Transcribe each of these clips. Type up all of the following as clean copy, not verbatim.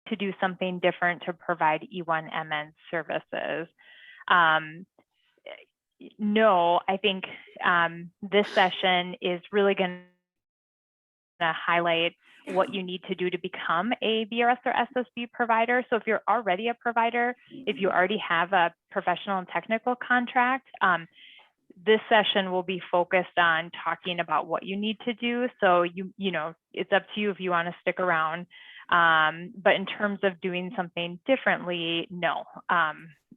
to do something different to provide E1MN services. No, I think this session is really going to highlight what you need to do to become a VRS or SSB provider. So if you're already a provider, if you already have a professional and technical contract, this session will be focused on talking about what you need to do. So you know, it's up to you if you want to stick around. But in terms of doing something differently, no,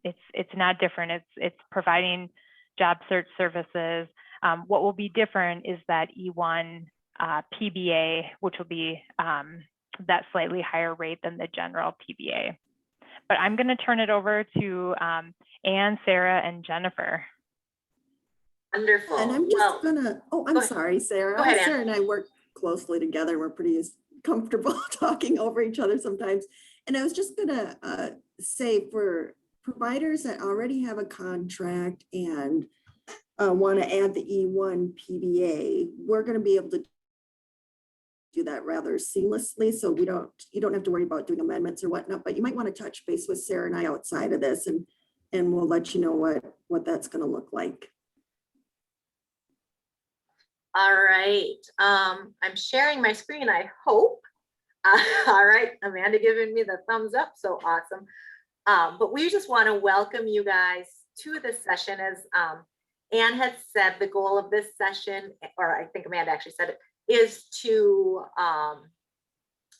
it's not different. It's providing job search services. What will be different is that E1 PBA, which will be that slightly higher rate than the general PBA. But I'm going to turn it over to Anne, Sarah, and Jennifer. Wonderful. And I'm just gonna, I'm sorry, Sarah. Go ahead, Sarah and I work closely together. We're pretty comfortable talking over each other sometimes. And I was just gonna say, for providers that already have a contract and want to add the E1 PBA, we're going to be able to do that rather seamlessly. So you don't have to worry about doing amendments or whatnot, but you might want to touch base with Sarah and I outside of this, and we'll let you know what that's going to look like. All right. I'm sharing my screen, I hope. All right, Amanda giving me the thumbs up, so awesome. But we just want to welcome you guys to this session. As Anne had said, the goal of this session, or I think Amanda actually said it, is to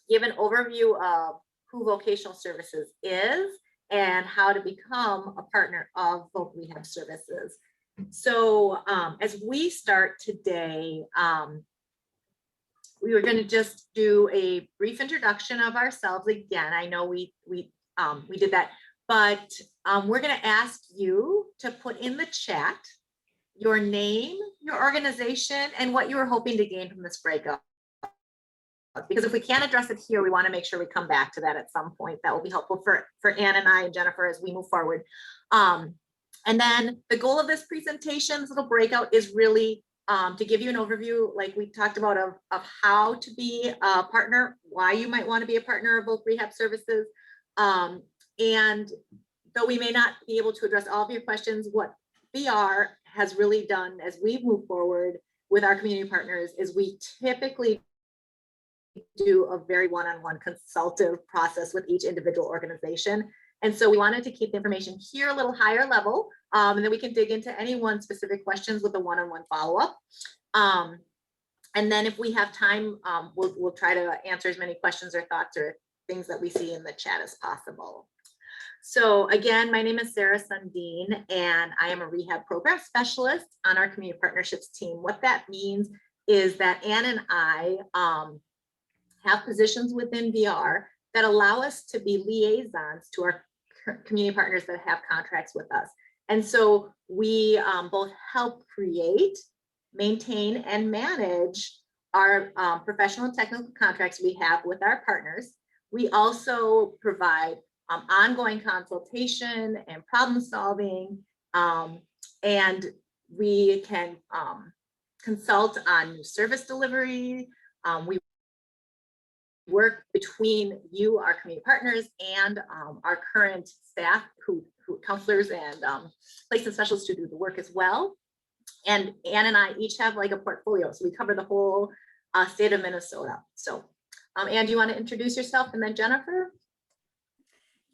give an overview of who vocational services is and how to become a partner of Voc Rehab Services. So as we start today, we were going to just do a brief introduction of ourselves. Again, I know we did that, but we're going to ask you to put in the chat your name, your organization, and what you were hoping to gain from this breakout. Because if we can't address it here, we want to make sure we come back to that at some point. That will be helpful for Anne and I and Jennifer as we move forward. And then the goal of this presentation, this little breakout, is really to give you an overview, like we talked about, of how to be a partner, why you might want to be a partner of Voc Rehab Services. And though we may not be able to address all of your questions, what VR has really done as we move forward with our community partners is we typically do a very one-on-one consultative process with each individual organization. And so we wanted to keep the information here a little higher level, and then we can dig into any one specific questions with a one-on-one follow-up. And then if we have time, we'll try to answer as many questions or thoughts or things that we see in the chat as possible. So again, my name is Sarah Sundin, and I am a rehab program specialist on our community partnerships team. What that means is that Anne and I have positions within VR that allow us to be liaisons to our community partners that have contracts with us. And so we both help create, maintain, and manage our professional and technical contracts we have with our partners. We also provide ongoing consultation and problem solving, and we can consult on new service delivery. We work between you, our community partners, and our current staff, who counselors and placement specialists, to do the work as well. And Anne and I each have like a portfolio, so we cover the whole state of Minnesota. So Anne, do you want to introduce yourself, and then Jennifer?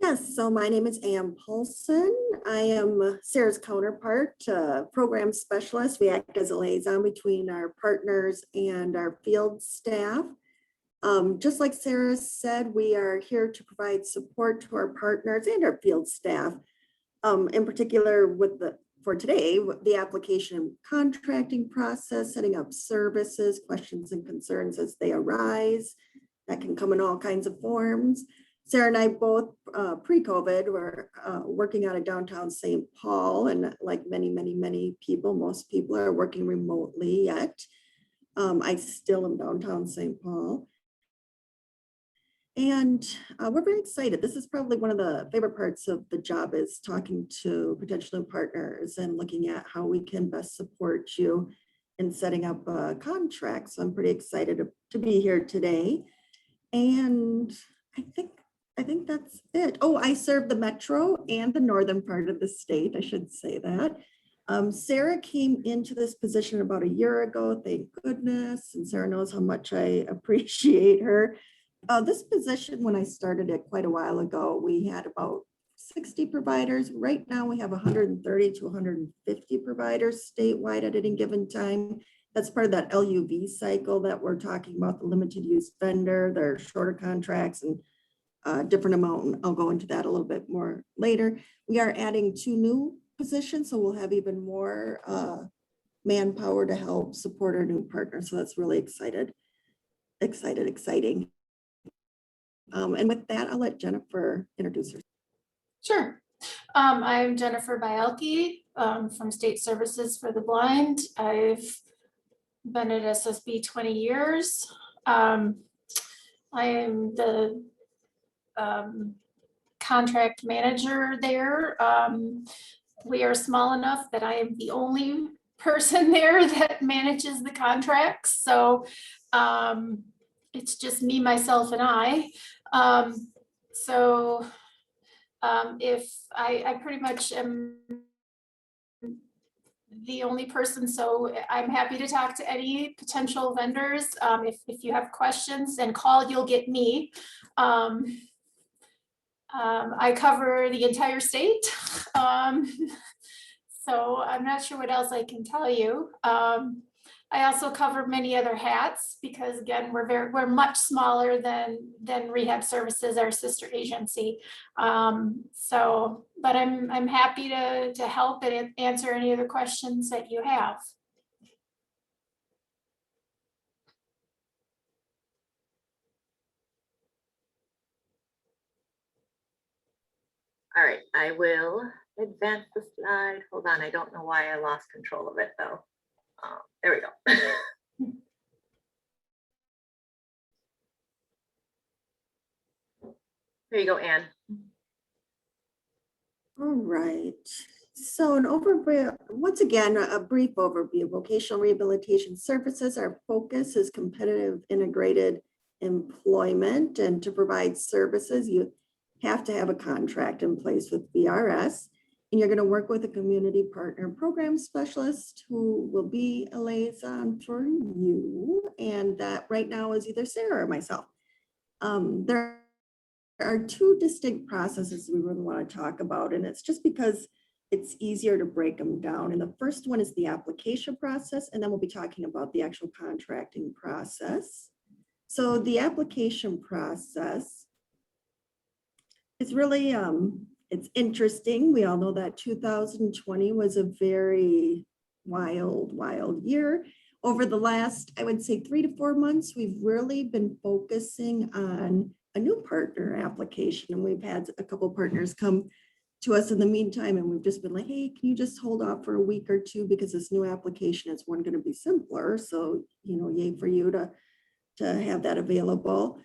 Yes, so my name is Ann Paulson. I am Sarah's counterpart, program specialist. We act as a liaison between our partners and our field staff. Just like Sarah said, we are here to provide support to our partners and our field staff. In particular, for today, the application and contracting process, setting up services, questions and concerns as they arise. That can come in all kinds of forms. Sarah and I both pre-COVID were working out of downtown St. Paul, and like many people, most people are working remotely yet. I still am downtown St. Paul. And we're very excited. This is probably one of the favorite parts of the job, is talking to potential partners and looking at how we can best support you in setting up a contract. So I'm pretty excited to be here today. And I think I think that's it. Oh, I serve the metro and the northern part of the state. I should say that. Sarah came into this position about a year ago, thank goodness. And Sarah knows how much I appreciate her. This position, when I started it quite a while ago, we had about 60 providers. Right now we have 130 to 150 providers statewide at any given time. That's part of that LUV cycle that we're talking about, the limited use vendor, their shorter contracts and different amount. And I'll go into that a little bit more later. We are adding 2 new positions, so we'll have even more manpower to help support our new partner. So that's really exciting. And with that, I'll let Jennifer introduce herself. Sure. I'm Jennifer Byelke from State Services for the Blind. I've been at SSB 20 years. I am the contract manager there. We are small enough that I am the only person there that manages the contracts. So it's just me, myself, and I. If I pretty much am the only person, so I'm happy to talk to any potential vendors. If you have questions, and call, you'll get me. I cover the entire state. So I'm not sure what else I can tell you. I also cover many other hats because, again, we're much smaller than Rehab Services, our sister agency. But I'm happy to help and answer any of the questions that you have. All right, I will advance the slide. Hold on, I don't know why I lost control of it though. There we go. There you go, Anne. All right. So an overview, once again, a brief overview. Vocational rehabilitation services, our focus is competitive integrated employment, and to provide services, you have to have a contract in place with VRS, and you're going to work with a community partner program specialist who will be a liaison for you. And that right now is either Sarah or myself. There are 2 distinct processes we really want to talk about, and it's just because it's easier to break them down. And the first one is the application process, and then we'll be talking about the actual contracting process. So the application process is really, it's interesting. We all know that 2020 was a very wild year. Over the last, I would say 3 to 4 months, we've really been focusing on a new partner application. And we've had a couple partners come to us in the meantime, and we've just been like, hey, can you just hold off for a week or 2 because this new application is going to be simpler. So, yay for you to have that available.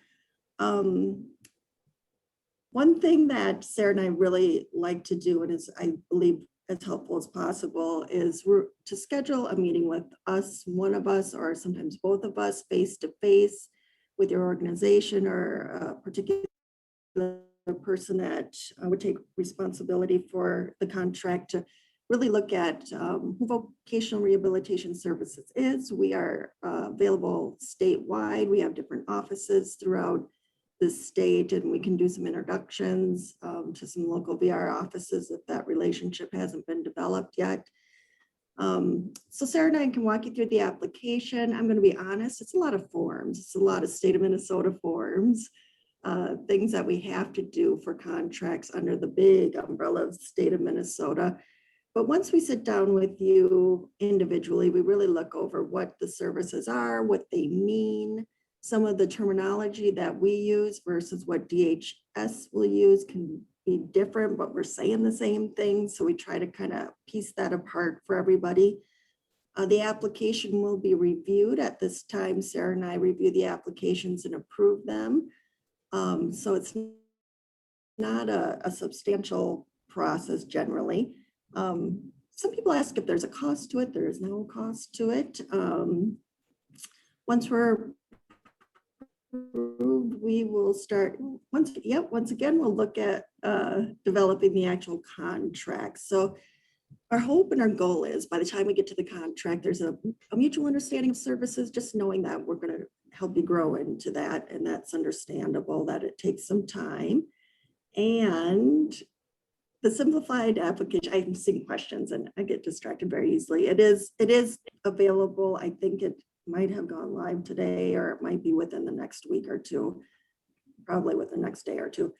One thing that Sarah and I really like to do, and is I believe as helpful as possible, is to schedule a meeting with us, one of us, or sometimes both of us, face to face with your organization or a particular person that would take responsibility for the contract, to really look at who vocational rehabilitation services is. We are available statewide. We have different offices throughout the state, and we can do some introductions to some local VR offices if that relationship hasn't been developed yet. So Sarah and I can walk you through the application. I'm going to be honest, it's a lot of forms. It's a lot of state of Minnesota forms, things that we have to do for contracts under the big umbrella of the state of Minnesota. But once we sit down with you individually, we really look over what the services are, what they mean. Some of the terminology that we use versus what DHS will use can be different, but we're saying the same thing. So we try to kind of piece that apart for everybody. The application will be reviewed at this time. Sarah and I review the applications and approve them. So it's not a substantial process generally. Some people ask if there's a cost to it. There is no cost to it. Once we're approved, we will start, once again, we'll look at developing the actual contract. So our hope and our goal is by the time we get to the contract, there's a mutual understanding of services, just knowing that we're going to help you grow into that. And that's understandable that it takes some time. And the simplified application, I'm seeing questions and I get distracted very easily. It is available. I think it might have gone live today, or it might be within the next week or two, probably within the next day or two.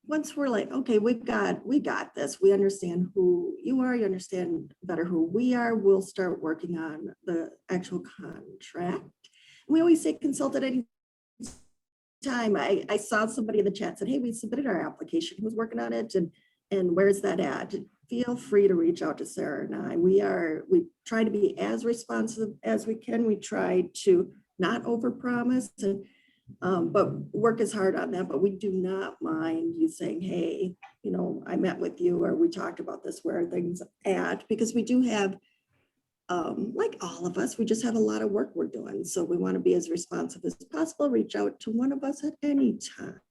Once we're like, okay, we got this, we understand who you are, you understand better who we are, we'll start working on the actual contract. We always say consult at any time. I saw somebody in the chat said, hey, we submitted our application, who's working on it, and where's that at? Feel free to reach out to Sarah and I. We try to be as responsive as we can. We try to not overpromise, but work is hard on that. But we do not mind you saying, hey, I met with you, or we talked about this, where are things at? Because we do have, like all of us, we just have a lot of work we're doing. So we want to be as responsive as possible. Reach out to one of us at any time.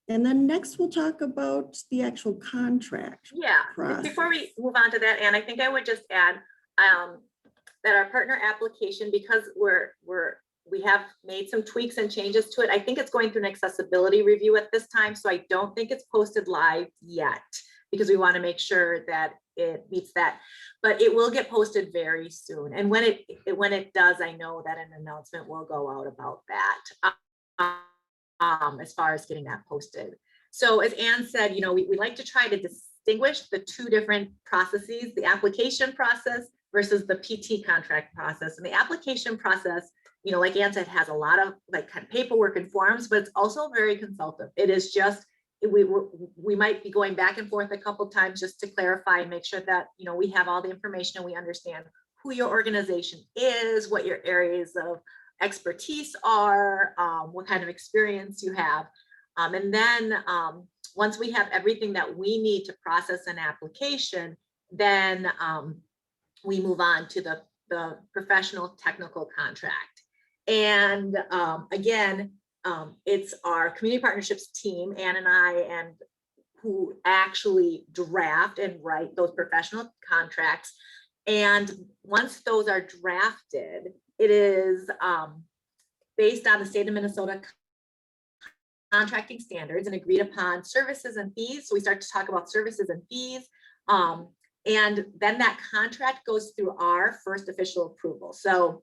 And then next we'll talk about the actual contract. Yeah, before we move on to that, Anne, I think I would just add that our partner application, because we have made some tweaks and changes to it. I think it's going through an accessibility review at this time. So I don't think it's posted live yet, because we want to make sure that it meets that, but it will get posted very soon. And when it does, I know that an announcement will go out about that. As far as getting that posted. So as Anne said, we like to try to distinguish the two different processes, the application process versus the PT contract process. And the application process, like Anne said, has a lot of kind of paperwork and forms, but it's also very consultative. It is just, we might be going back and forth a couple of times just to clarify and make sure that, we have all the information and we understand who your organization is, what your areas of expertise are, what kind of experience you have. And then once we have everything that we need to process an application, then we move on to the professional technical contract. And again, it's our community partnerships team, Ann and I, and who actually draft and write those professional contracts. And once those are drafted, it is based on the state of Minnesota contracting standards and agreed upon services and fees. So we start to talk about services and fees. And then that contract goes through our first official approval. So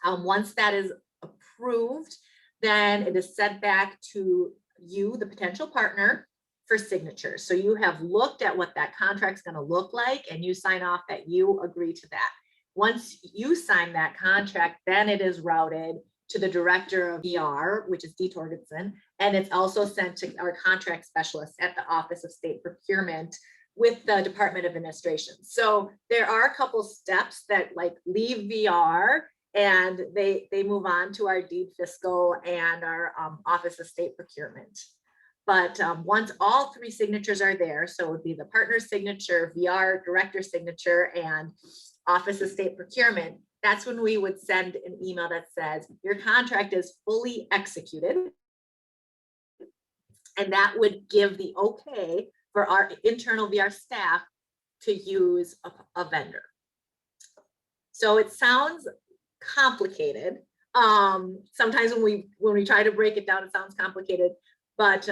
once that is approved, then it is sent back to you, the potential partner, for signature. So you have looked at what that contract is going to look like, and you sign off that you agree to that. Once you sign that contract, then it is routed to the director of VR, which is Dee Torgensen, and it's also sent to our contract specialist at the Office of State Procurement with the Department of Administration. So there are a couple steps that leave VR and they move on to our deed fiscal and our Office of State Procurement. But once all three signatures are there, so it would be the partner's signature, VR director's signature, and Office of State Procurement, that's when we would send an email that says your contract is fully executed. And that would give the okay for our internal VR staff to use a vendor. So it sounds complicated. Sometimes when we try to break it down, it sounds complicated. But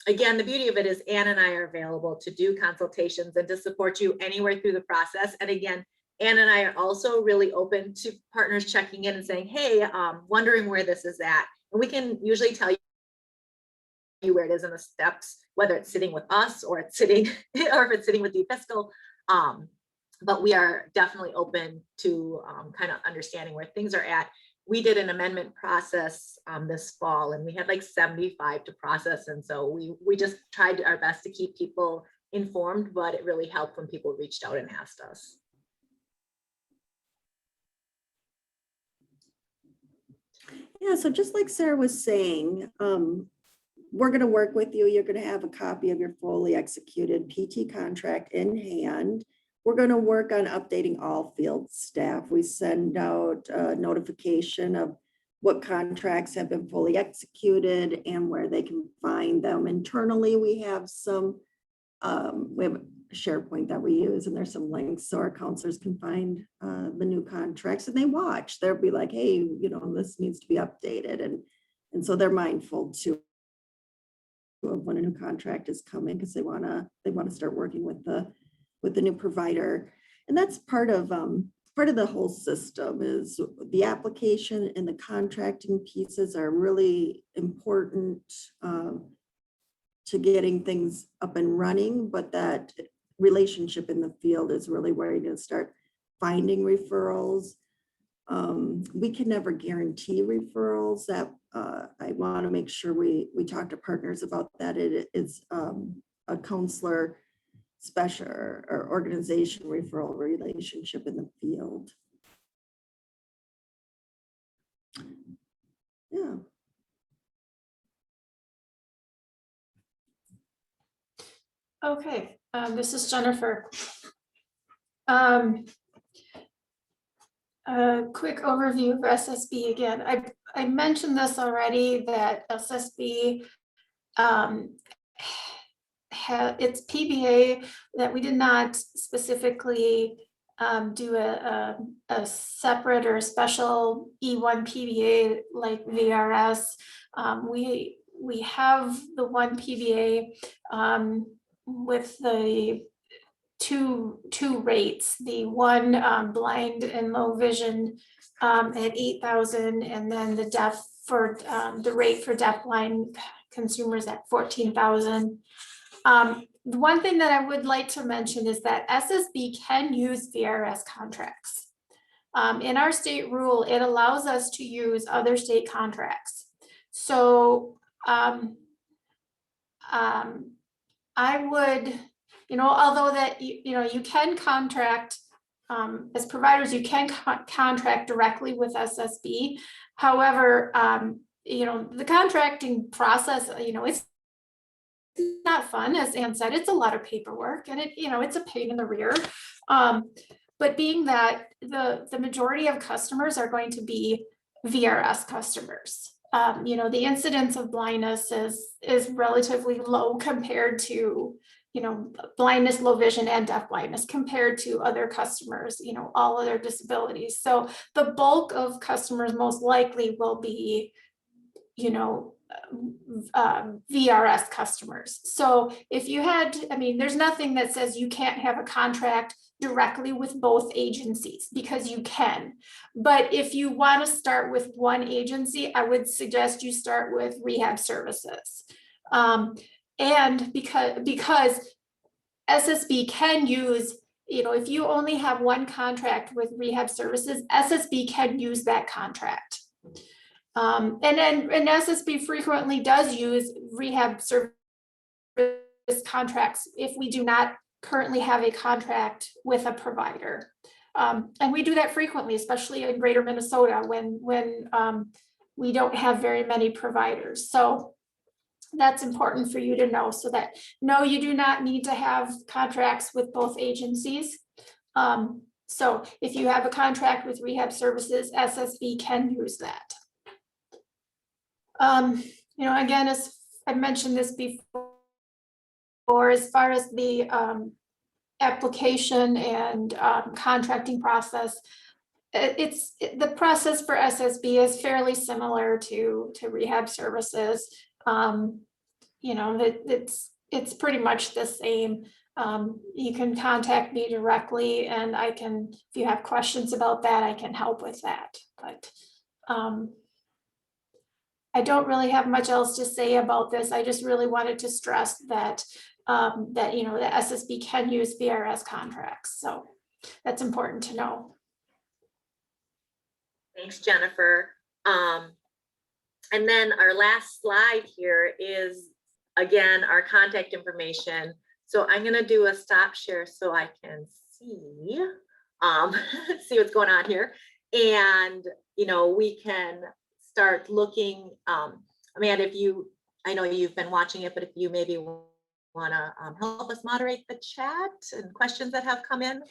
again, the beauty of it is Ann and I are available to do consultations and to support you anywhere through the process. And again, Ann and I are also really open to partners checking in and saying, hey, wondering where this is at. And we can usually tell you where it is in the steps, whether it's sitting with us or it's sitting, or if it's sitting with the fiscal. But we are definitely open to kind of understanding where things are at. We did an amendment process this fall, and we had 75 to process. And so we just tried our best to keep people informed, but it really helped when people reached out and asked us. Yeah, so just like Sarah was saying, we're going to work with you. You're going to have a copy of your fully executed PT contract in hand. we're going to work on updating all field staff. We send out a notification of what contracts have been fully executed and where they can find them. Internally, we have some, we have a SharePoint that we use, and there's some links so our counselors can find the new contracts, and they watch. They'll be like, hey, you know, this needs to be updated. And so they're mindful too of when a new contract is coming, because they want to start working with the new provider. And that's part of the whole system. Is the application and the contracting pieces are really important to getting things up and running, but that relationship in the field is really where you're going to start finding referrals. We can never guarantee referrals. That I want to make sure we talk to partners about that. It is a counselor special or organization referral relationship in the field. Yeah. Okay, this is Jennifer. A quick overview of SSB again. I mentioned this already, that SSB its PBA, that we did not specifically do a separate or a special E1 PBA like VRS. We have the one PBA with the two rates, the one blind and low vision at 8,000, and then the deaf for the rate for deaf blind consumers at 14,000. The one thing that I would like to mention is that SSB can use VRS contracts. In our state rule, it allows us to use other state contracts. So I would, although that, you can contract, as providers, you can contract directly with SSB. However, the contracting process, it's not fun, as Ann said. It's a lot of paperwork, and it's a pain in the rear. But being that the majority of customers are going to be VRS customers, the incidence of blindness is relatively low compared to, blindness, low vision, and deaf blindness compared to other customers, all other disabilities. So the bulk of customers most likely will be, VRS customers. So if you had, there's nothing that says you can't have a contract directly with both agencies, because you can. But if you want to start with one agency, I would suggest you start with rehab services. And because SSB can use, if you only have one contract with rehab services, SSB can use that contract. And SSB frequently does use rehab service contracts if we do not currently have a contract with a provider. And we do that frequently, especially in Greater Minnesota when we don't have very many providers. So that's important for you to know, so that no, you do not need to have contracts with both agencies. So if you have a contract with rehab services, SSB can use that. Again, as I mentioned this before, as far as the application and contracting process, the process for SSB is fairly similar to rehab services. It's pretty much the same. You can contact me directly, and I can, if you have questions about that, I can help with that. But I don't really have much else to say about this. I just really wanted to stress that the SSB can use VRS contracts. So that's important to know. Thanks, Jennifer. And then our last slide here is, again, our contact information. So I'm going to do a stop share so I can see what's going on here. And, we can start looking. Amanda, I know you've been watching it, but if you maybe want to help us moderate the chat and questions that have come in.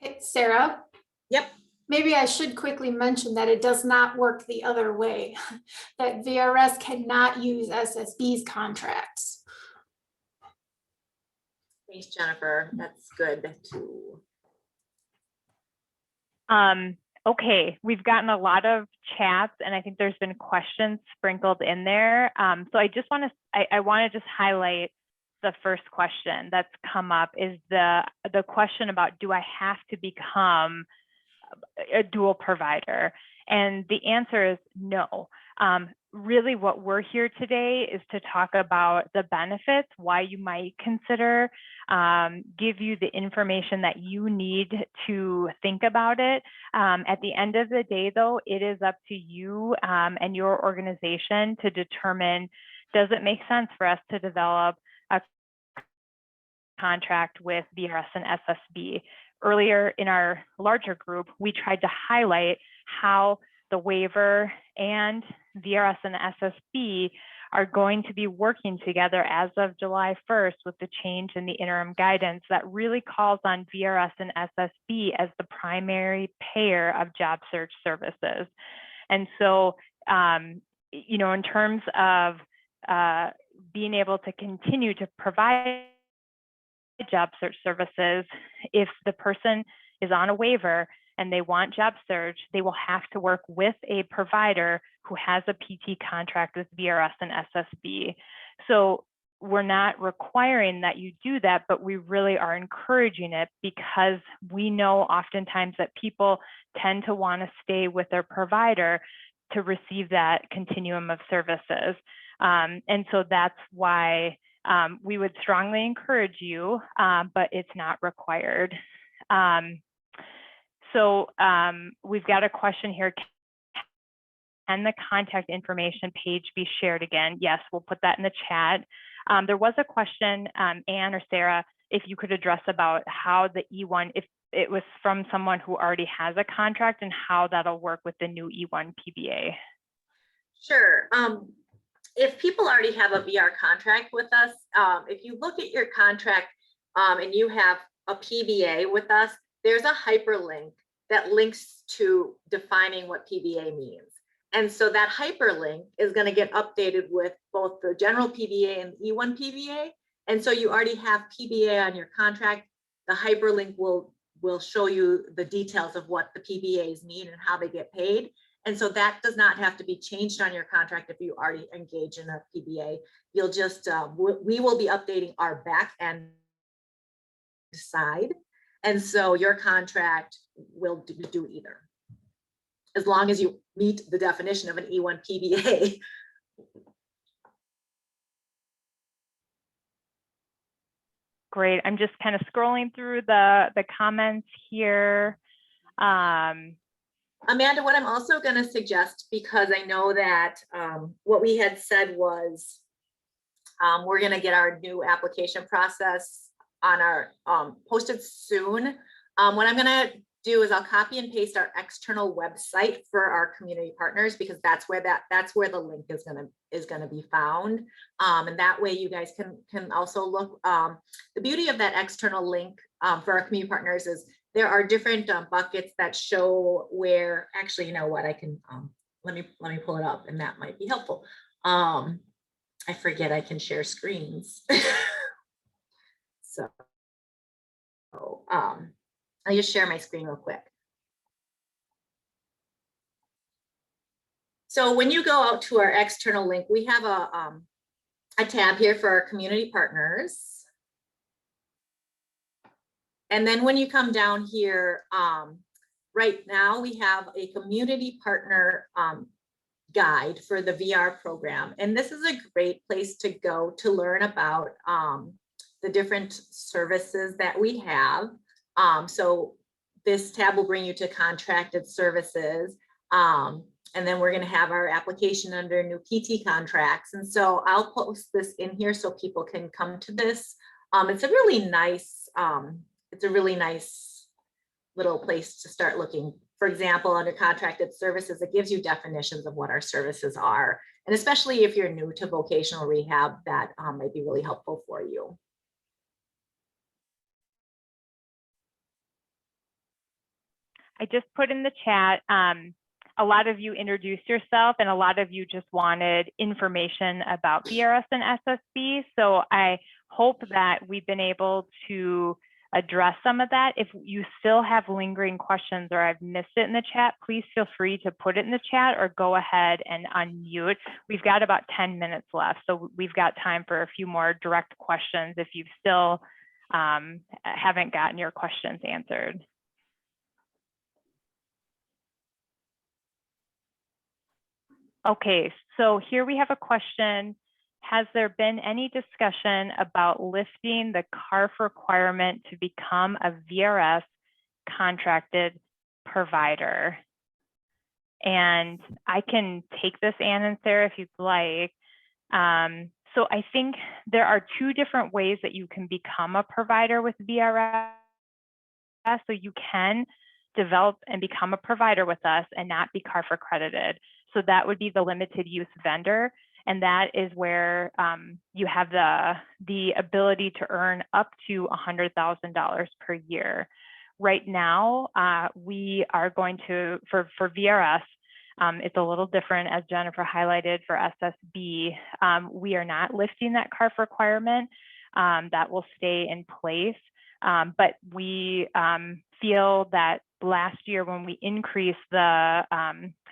Hey, Sarah, Yep. maybe I should quickly mention that it does not work the other way, that VRS cannot use SSB's contracts. Thanks, Jennifer. That's good too. Okay, we've gotten a lot of chats and I think there's been questions sprinkled in there. So I just want to, I want to just highlight the first question that's come up is the question about, do I have to become a dual provider? And the answer is no. Really what we're here today is to talk about the benefits, why you might consider, give you the information that you need to think about it. At the end of the day though, it is up to you and your organization to determine, does it make sense for us to develop a contract with VRS and SSB? Earlier in our larger group, we tried to highlight how the waiver and VRS and SSB are going to be working together as of July 1st with the change in the interim guidance that really calls on VRS and SSB as the primary payer of job search services. And so, you know, in terms of being able to continue to provide job search services, if the person is on a waiver and they want job search, they will have to work with a provider who has a PT contract with VRS and SSB. So we're not requiring that you do that, but we really are encouraging it because we know oftentimes that people tend to want to stay with their provider to receive that continuum of services. And so that's why we would strongly encourage you, but it's not required. So we've got a question here. Can the contact information page be shared again? Yes, we'll put that in the chat. There was a question, Anne or Sarah, if you could address about how the E1, if it was from someone who already has a contract and how that'll work with the new E1 PBA. Sure. If people already have a VR contract with us, if you look at your contract and you have a PBA with us, there's a hyperlink that links to defining what PBA means. And so that hyperlink is going to get updated with both the general PBA and E1 PBA. And so you already have PBA on your contract. The hyperlink will show you the details of what the PBAs mean and how they get paid. And so that does not have to be changed on your contract if you already engage in a PBA. You'll just, we will be updating our back end side. And so your contract will do either, as long as you meet the definition of an E1 PBA. Great. I'm just kind of scrolling through the comments here. Amanda, what I'm also going to suggest, because I know that what we had said was we're going to get our new application process on our posted soon. What I'm going to do is I'll copy and paste our external website for our community partners, because that's where the link is going to be found. And that way you guys can also look. The beauty of that external link for our community partners is there are different buckets that show where, actually, you know what, I can let me pull it up and that might be helpful. I forget I can share screens. So I'll just share my screen real quick. So when you go out to our external link, we have a tab here for our community partners. And then when you come down here, right now we have a community partner guide for the VR program. And this is a great place to go to learn about the different services that we have. So this tab will bring you to contracted services. And then we're going to have our application under new PT contracts. And so I'll post this in here so people can come to this. It's a really nice little place to start looking. For example, under contracted services, it gives you definitions of what our services are. And especially if you're new to vocational rehab, that might be really helpful for you. I just put in the chat, a lot of you introduced yourself and a lot of you just wanted information about VRS and SSB. So I hope that we've been able to address some of that. If you still have lingering questions or I've missed it in the chat, please feel free to put it in the chat or go ahead and unmute. We've got about 10 minutes left, so we've got time for a few more direct questions if you still haven't gotten your questions answered. Okay, so here we have a question. Has there been any discussion about lifting the CARF requirement to become a VRS contracted provider? And I can take this, Ann and Sarah, if you'd like. So I think there are two different ways that you can become a provider with VRS. So you can develop and become a provider with us and not be CARF accredited. So that would be the limited use vendor. And that is where you have the ability to earn up to $100,000 per year. Right now, we are going to, for VRS, it's a little different, as Jennifer highlighted for SSB. We are not lifting that CARF requirement. That will stay in place. But we feel that last year when we increased the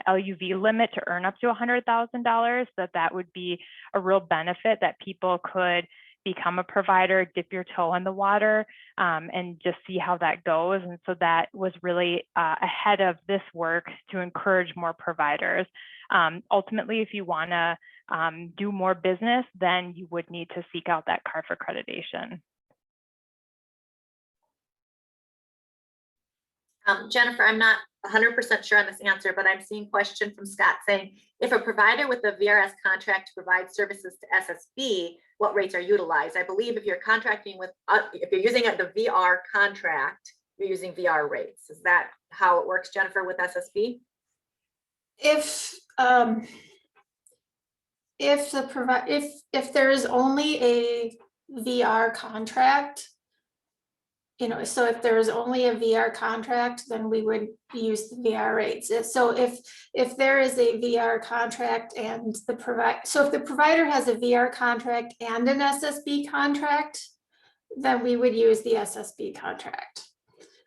LUV limit to earn up to $100,000, that would be a real benefit, that people could become a provider, dip your toe in the water, and just see how that goes. And so that was really ahead of this work to encourage more providers. Ultimately, if you want to do more business, then you would need to seek out that CARF accreditation. Jennifer, I'm not 100% sure on this answer, but I'm seeing a question from Scott saying, if a provider with a VRS contract to provide services to SSB, what rates are utilized? I believe if you're contracting with, if you're using the VR contract, you're using VR rates. Is that how it works, Jennifer, with SSB? If there is only a VR contract, you know, so if there is only a VR contract, then we would use the VR rates. So if there is a VR contract and if the provider has a VR contract and an SSB contract, then we would use the SSB contract.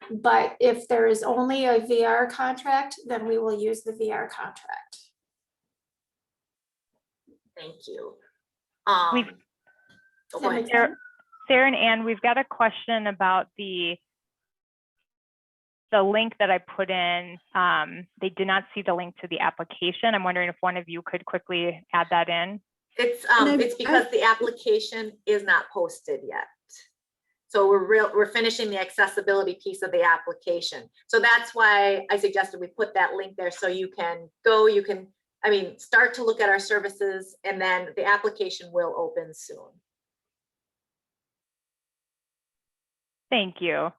But if there is only a VR contract, then we will use the VR contract. Thank you. Sarah and Ann, we've got a question about the link that I put in. They did not see the link to the application. I'm wondering if one of you could quickly add that in. It's because the application is not posted yet. So we're finishing the accessibility piece of the application. So that's why I suggested we put that link there so you can go, start to look at our services, and then the application will open soon. Thank you.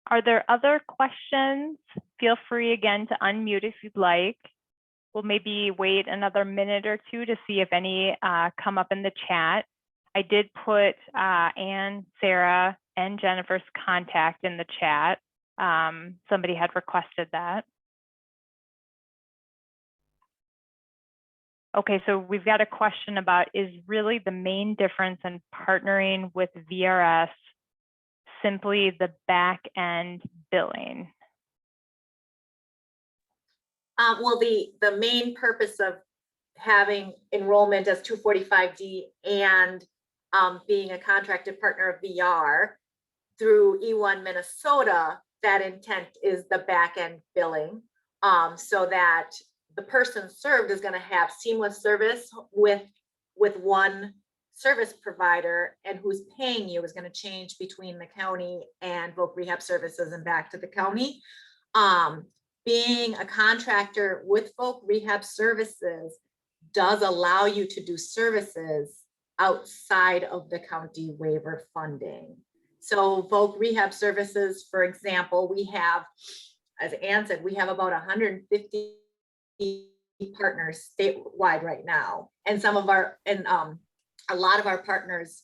Are there other questions? Feel free again to unmute if you'd like. We'll maybe wait another minute or two to see if any come up in the chat. I did put Ann, Sarah, and Jennifer's contact in the chat. Somebody had requested that. Okay, so we've got a question about, is really the main difference in partnering with VRS simply the back end billing? Well, the main purpose of having enrollment as 245D and being a contracted partner of VR through E1 Minnesota, that intent is the back end billing, so that the person served is going to have seamless service with one service provider, and who's paying you is going to change between the county and Voc Rehab Services and back to the county. Being a contractor with Voc Rehab Services does allow you to do services outside of the county waiver funding. So Voc Rehab Services, for example, we have, as Ann said, we have about 150 partners statewide right now. And some of our, and a lot of our partners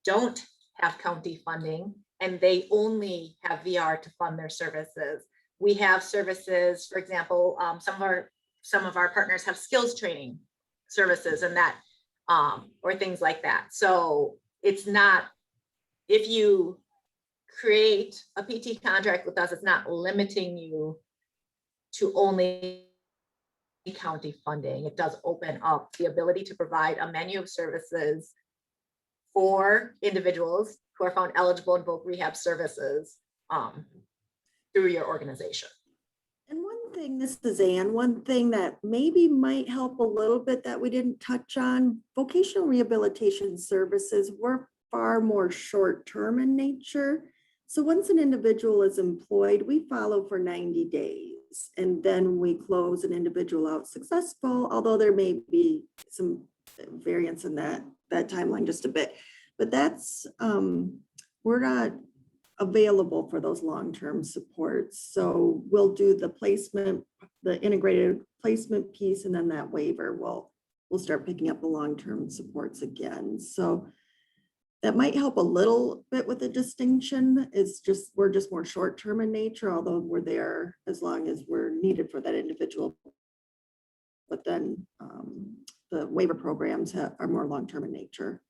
don't have county funding and they only have VR to fund their services. We have services, for example, some of our partners have skills training services and that, or things like that. So it's not, if you create a PT contract with us, it's not limiting you to only county funding. It does open up the ability to provide a menu of services for individuals who are found eligible in voc rehab services through your organization. And one thing, this is Ann, one thing that maybe might help a little bit that we didn't touch on, vocational rehabilitation services were far more short-term in nature. So once an individual is employed, we follow for 90 days and then we close an individual out successful, although there may be some variance in that timeline just a bit. But that's, we're not available for those long-term supports. So we'll do the placement, the integrated placement piece, and then that waiver we'll start picking up the long-term supports again. So that might help a little bit with the distinction. It's just, we're just more short-term in nature, although we're there as long as we're needed for that individual. But then the waiver programs are more long-term in nature.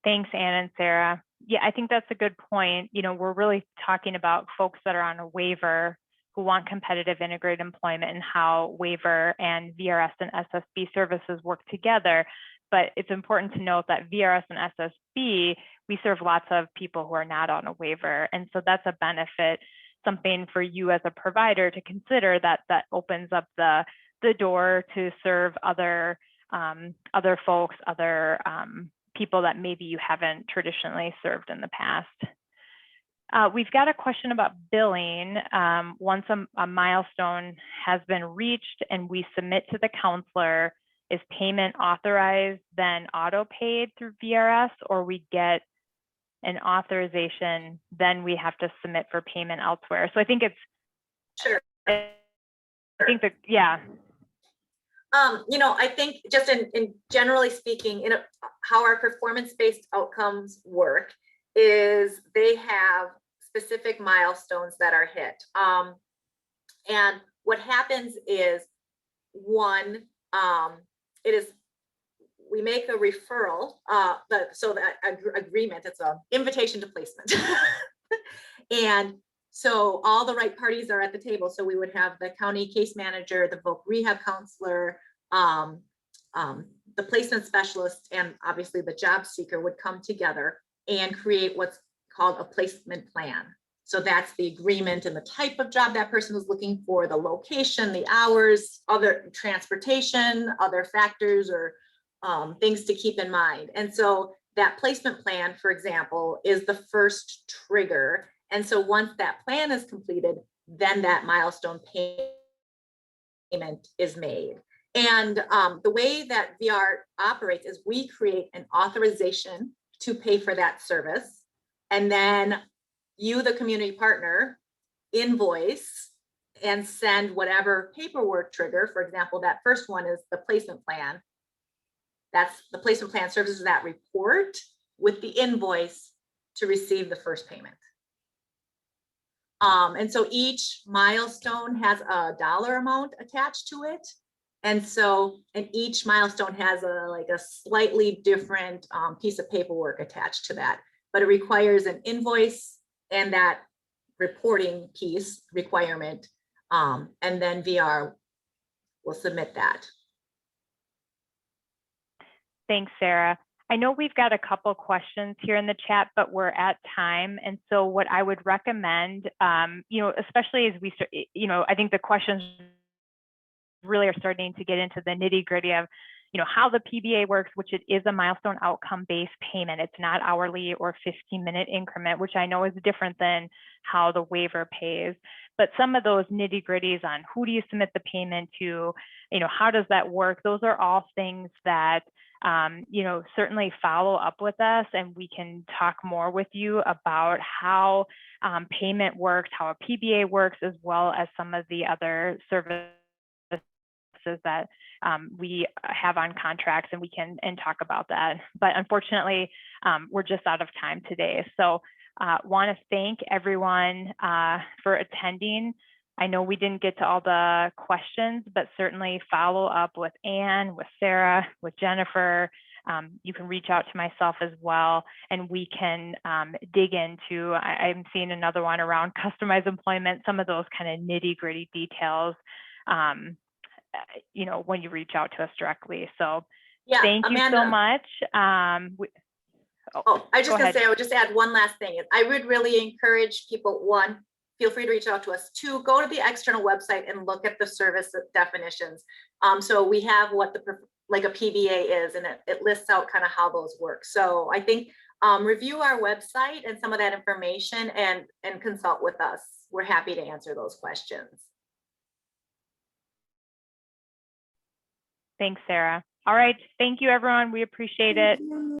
Thanks, Ann and Sarah. Yeah, I think that's a good point. You know, we're really talking about folks that are on a waiver who want competitive integrated employment and how waiver and VRS and SSB services work together. But it's important to note that VRS and SSB, we serve lots of people who are not on a waiver. And so that's a benefit, something for you as a provider to consider, that opens up the door to serve other folks, other people that maybe you haven't traditionally served in the past. We've got a question about billing. Once a milestone has been reached and we submit to the counselor, is payment authorized then auto paid through VRS, or we get an authorization, then we have to submit for payment elsewhere? So I think it's, Sure. I think that, yeah. You know, I think just in generally speaking, you know, how our performance-based outcomes work is they have specific milestones that are hit. And what happens is, one, we make a referral, so that agreement, it's an invitation to placement. And so all the right parties are at the table. So we would have the county case manager, the voc rehab counselor, the placement specialist, and obviously the job seeker would come together and create what's called a placement plan. So that's the agreement and the type of job that person is looking for, the location, the hours, other transportation, other factors or things to keep in mind. And so that placement plan, for example, is the first trigger. And so once that plan is completed, then that milestone payment is made. And the way that VR operates is we create an authorization to pay for that service. And then you, the community partner, invoice and send whatever paperwork trigger. For example, that first one is the placement plan. That's the placement plan services that report with the invoice to receive the first payment. And so each milestone has a dollar amount attached to it. And so, and each milestone has a slightly different piece of paperwork attached to that, but it requires an invoice and that reporting piece requirement. And then VR will submit that. Thanks, Sarah. I know we've got a couple questions here in the chat, but we're at time. And so what I would recommend, you know, especially as we start, you know, I think the questions really are starting to get into the nitty gritty of, you know, how the PBA works, which it is a milestone outcome based payment. It's not hourly or 15-minute increment, which I know is different than how the waiver pays. But some of those nitty gritties on who do you submit the payment to, you know, how does that work? Those are all things that you know, certainly follow up with us and we can talk more with you about how payment works, how a PBA works, as well as some of the other services that we have on contracts, and we can talk about that. But unfortunately, we're just out of time today. So want to thank everyone for attending. I know we didn't get to all the questions, but certainly follow up with Anne, with Sarah, with Jennifer. You can reach out to myself as well, and we can dig into, I'm seeing another one around customized employment, some of those kind of nitty-gritty details, you know, when you reach out to us directly. So Yeah, thank you so Amanda. much. I was just go gonna ahead. say, I would just add one last thing. I would really encourage people, one, feel free to reach out to us. Two, go to the external website and look at the service definitions. So we have what like a PBA is, and it lists out kind of how those work. So I think review our website and some of that information and consult with us. We're happy to answer those questions. Thanks, Sarah. All right. Thank you, everyone. We appreciate it. Thank you.